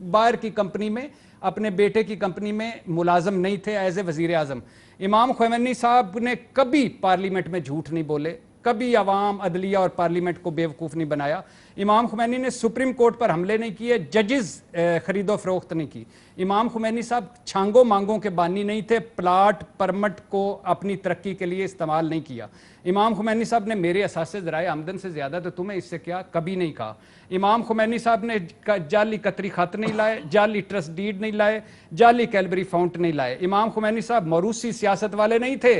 D: बाहर की कंपनी में, अपने बेटे की कंपनी में मुलाजम नहीं थे एज ए वजीर आजम। इमाम खुमैनी साहब ने कभी पार्लियामेंट में झूठ नहीं बोले, कभी अवाम, अदलिया और पार्लियामेंट को बेवकूफ़ नहीं बनाया। इमाम खुमैनी ने सुप्रीम कोर्ट पर हमले नहीं किए, जजेस खरीदो फरोख्त नहीं की। इमाम खुमैनी साहब छांगो मांगों के बानी नहीं थे, प्लाट परमिट को अपनी तरक्की के लिए इस्तेमाल नहीं किया। इमाम खुमैनी साहब ने मेरे असासे ज़राए आमदन से ज़्यादा तो तुम्हें इससे क्या कभी नहीं कहा। इमाम खुमैनी साहब ने जाली कतरी खत नहीं लाए, जाली ट्रस्ट डीड नहीं लाए, जाली कैलबरी फाउंट नहीं लाए। इमाम खुमैनी साहब मरूसी सियासत वाले नहीं थे।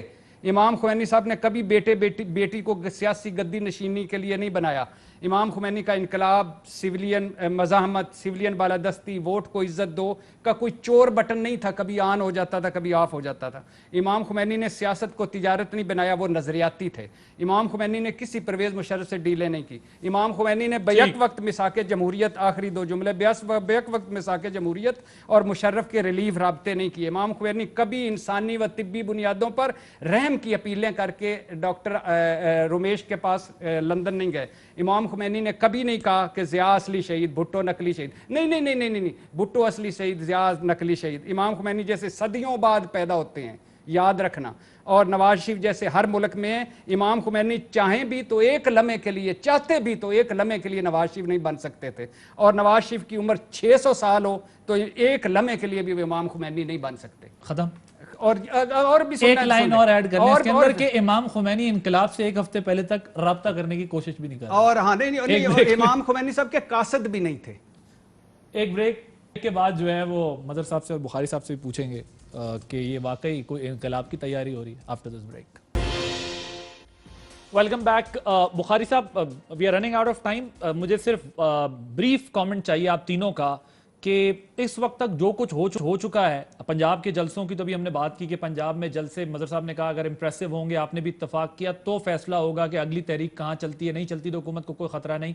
D: इमाम खुमैनी साहब ने कभी बेटी को सियासी गद्दी नशीनी के लिए नहीं बनाया। इमाम खुमैनी का इनकलाब, सिविलियन मज़ाहमत, सिविलियन बालादस्ती, वोट को इज्जत दो का कोई चोर बटन नहीं था, कभी ऑन हो जाता था, कभी ऑफ हो जाता था। इमाम खुमैनी ने सियासत को तिजारत नहीं बनाया, वो नजरियाती थे। इमाम खुमैनी ने किसी परवेज़ मुशर्रफ से डीलें नहीं की। इमाम खुमैनी ने बैक वक्त मिसाके जमहूरियत, आखिरी 2 जुमले, बैक वक्त मिसाके जमहूरियत और मुशर्रफ के रिलीफ राब्ते नहीं किए। इमाम खुमैनी कभी इंसानी व तिब्बी बुनियादों पर रहम की अपीलें करके डॉक्टर रोमेश के पास लंदन नहीं गए। इमाम खुमैनी ने कभी नहीं कहा कि ज़िया असली शहीद, भुट्टो नकली शहीद। नहीं नहीं नहीं नहीं नहीं, भुट्टो असली शहीद, ज़िया नकली शहीद। इमाम खुमैनी जैसे सदियों बाद पैदा होते हैं, याद रखना। और नवाज शरीफ जैसे हर मुल्क में इमाम खुमैनी चाहें भी तो एक लम्हे के लिए, चाहते भी तो एक लम्हे के लिए नवाज शरीफ नहीं बन सकते थे। और नवाज शरीफ की उम्र 600 साल हो तो एक लम्हे के लिए भी इमाम खुमैनी नहीं बन सकते।
A: खत्म।
D: और भी
A: एक लाइन और ऐड करने इसके अंदर कि इमाम खुमैनी इनकलाब से 1 हफ्ते पहले तक राब्ता करने की कोशिश भी नहीं कर रहे।
D: और हाँ नहीं, इमाम खुमैनी साहब के कासद भी नहीं थे।
A: एक ब्रेक के बाद जो है वो मदर साहब से और बुखारी साहब से भी पूछेंगे कि ये वाकई कोई इनकलाब की तैयारी हो रही है। After this break, welcome back. Bukhari साहब, we are running out of time. मुझे सिर्फ ब्रीफ कमेंट चाहिए आप तीनों का कि इस वक्त तक जो कुछ हो चुका है, पंजाब के जलसों की तो भी हमने बात की कि पंजाब में जलसे, मदर साहब ने कहा अगर इंप्रेसिव होंगे, आपने भी इत्तेफाक किया, तो फैसला होगा कि अगली तहरीक कहाँ चलती है, नहीं चलती तो हुकूमत को कोई खतरा नहीं।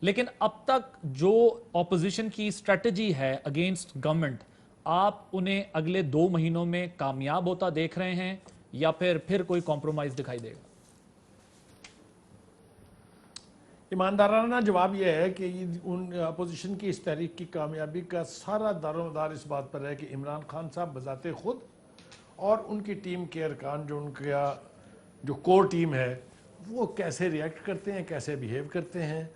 A: लेकिन अब तक जो ऑपोजिशन की स्ट्रेटजी है अगेंस्ट गवर्नमेंट, आप उन्हें अगले 2 महीनों में कामयाब होता देख रहे हैं या फिर कोई कॉम्प्रोमाइज दिखाई देगा?
B: ईमानदाराना जवाब यह है कि उन अपोजिशन की इस तहरीक की कामयाबी का सारा दारोमदार इस बात पर है कि इमरान खान साहब बजाते खुद और उनकी टीम के अरकान, जो उनका जो कोर टीम है, वो कैसे रिएक्ट करते हैं, कैसे बिहेव करते हैं।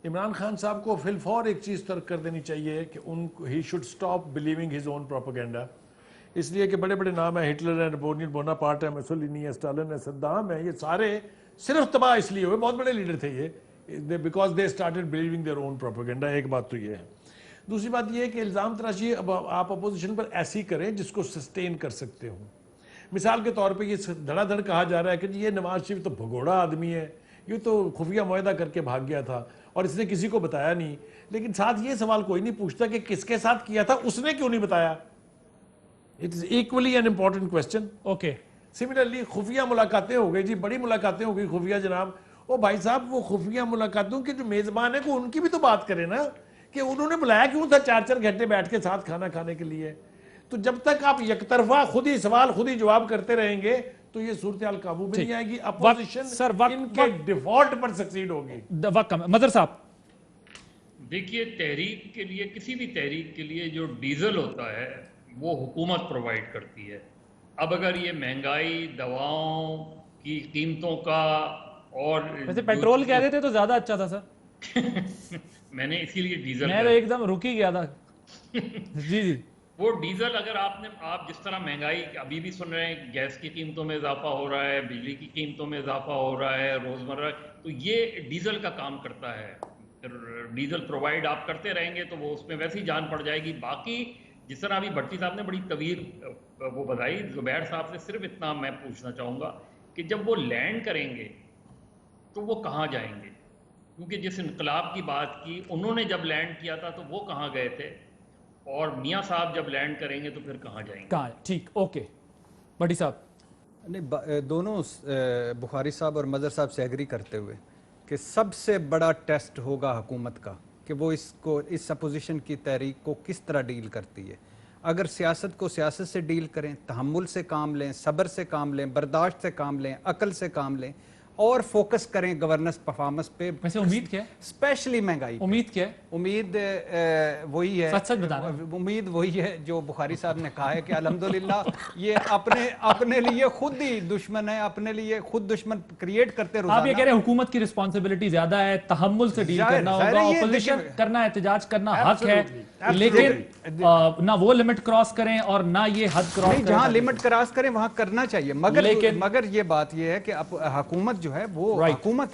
B: इमरान खान साहब को फिलफौर एक चीज़ तर्क कर देनी चाहिए कि उनको he should stop believing his own propaganda. इसलिए कि बड़े बड़े नाम हैं, हिटलर है, नेपोलियन बोनापार्ट है, मुसोलिनी है, स्टालिन है, सद्दाम है, ये सारे सिर्फ तबाह इसलिए हुए, बहुत बड़े लीडर थे ये, because they started believing their own propaganda. एक बात तो ये है। दूसरी बात ये है कि इल्ज़ाम तराशी अब आप अपोजिशन पर ऐसी करें जिसको सस्टेन कर सकते हो। मिसाल के तौर पे ये धड़ाधड़ कहा जा रहा है कि ये नवाज शरीफ तो भगोड़ा आदमी है, ये तो खुफिया मुआहदा करके भाग गया था, और इसने किसी को बताया नहीं, लेकिन साथ ये सवाल कोई नहीं पूछता कि किसके साथ किया था, उसने क्यों नहीं बताया। It is equally an important question.
A: Okay,
B: similarly खुफिया मुलाकातें हो गई जी, बड़ी मुलाकातें हो गई खुफिया जनाब। ओ भाई साहब, वो खुफिया मुलाकातों के जो मेजबान है को उनकी भी तो बात करें ना, कि उन्होंने बुलाया क्यों था 4-4 घंटे बैठ के साथ खाना खाने के लिए। तो जब तक आप यकतरफा खुद ही सवाल खुद ही जवाब करते रहेंगे तो ये सूरत हाल काबू में नहीं आएगी, अपोजिशन इनके डिफॉल्ट पर सक्सीड होगी।
A: मदर साहब,
C: देखिए, तहरीक के लिए, किसी भी तहरीक के लिए जो डीजल होता है वो हुकूमत प्रोवाइड करती है। अब अगर ये महंगाई, दवाओं की कीमतों का और
A: वैसे पेट्रोल कह देते तो ज्यादा अच्छा था सर।
C: मैंने इसीलिए डीजल
A: मैं तो एकदम रुक ही गया था। जी जी,
C: वो डीजल अगर आप जिस तरह महंगाई अभी भी सुन रहे हैं, गैस की कीमतों में इजाफा हो रहा है, बिजली की कीमतों में इजाफा हो रहा है रोजमर्रा, तो ये डीजल का काम करता है। डीजल प्रोवाइड आप करते रहेंगे तो वो उसमें वैसे ही जान पड़ जाएगी। बाकी जिस तरह अभी भट्टी साहब ने बड़ी तवील वो बताई, जुबैर साहब से सिर्फ इतना मैं पूछना चाहूँगा कि जब वो लैंड करेंगे तो वो कहाँ जाएंगे? क्योंकि जिस इनकलाब की बात की, उन्होंने जब लैंड किया था तो वो कहाँ गए थे, और मियाँ साहब जब लैंड करेंगे तो फिर कहाँ जाएंगे?
A: कहाँ? ठीक, ओके भट्टी साहब।
D: नहीं, दोनों बुखारी साहब और मदर साहब से एग्री करते हुए कि सबसे बड़ा टेस्ट होगा हुकूमत का कि वो इस अपोजिशन की तहरीक को किस तरह डील करती है। अगर सियासत को सियासत से डील करें, तहम्मुल से काम लें, सब्र से काम लें, बर्दाश्त से काम लें, अकल से काम लें और फोकस करें गवर्नेंस परफॉर्मेंस पे।
A: वैसे उम्मीद क्या है?
D: स्पेशली महंगाई पे।
A: उम्मीद क्या है?
D: उम्मीद वही है,
A: सच बताना।
D: उम्मीद वही है जो बुखारी साहब ने कहा है कि अल्हम्दुलिल्लाह ये अपने लिए खुद ही दुश्मन है, अपने लिए खुद दुश्मन क्रिएट करते रोजाना।
A: आप ये कह रहे हैं हुकूमत की रिस्पांसिबिलिटी ज्यादा है, तहम्मुल से डील करना होगा, ऑपोजिशन करना, एहतजाज करना हक है, लेकिन ना वो लिमिट क्रॉस करें और ना ये हद क्रॉस करें।
D: जहां लिमिट क्रॉस करें वहां करना चाहिए, मगर ये बात ये है कि हुकूमत जो है वो हुकूमत है।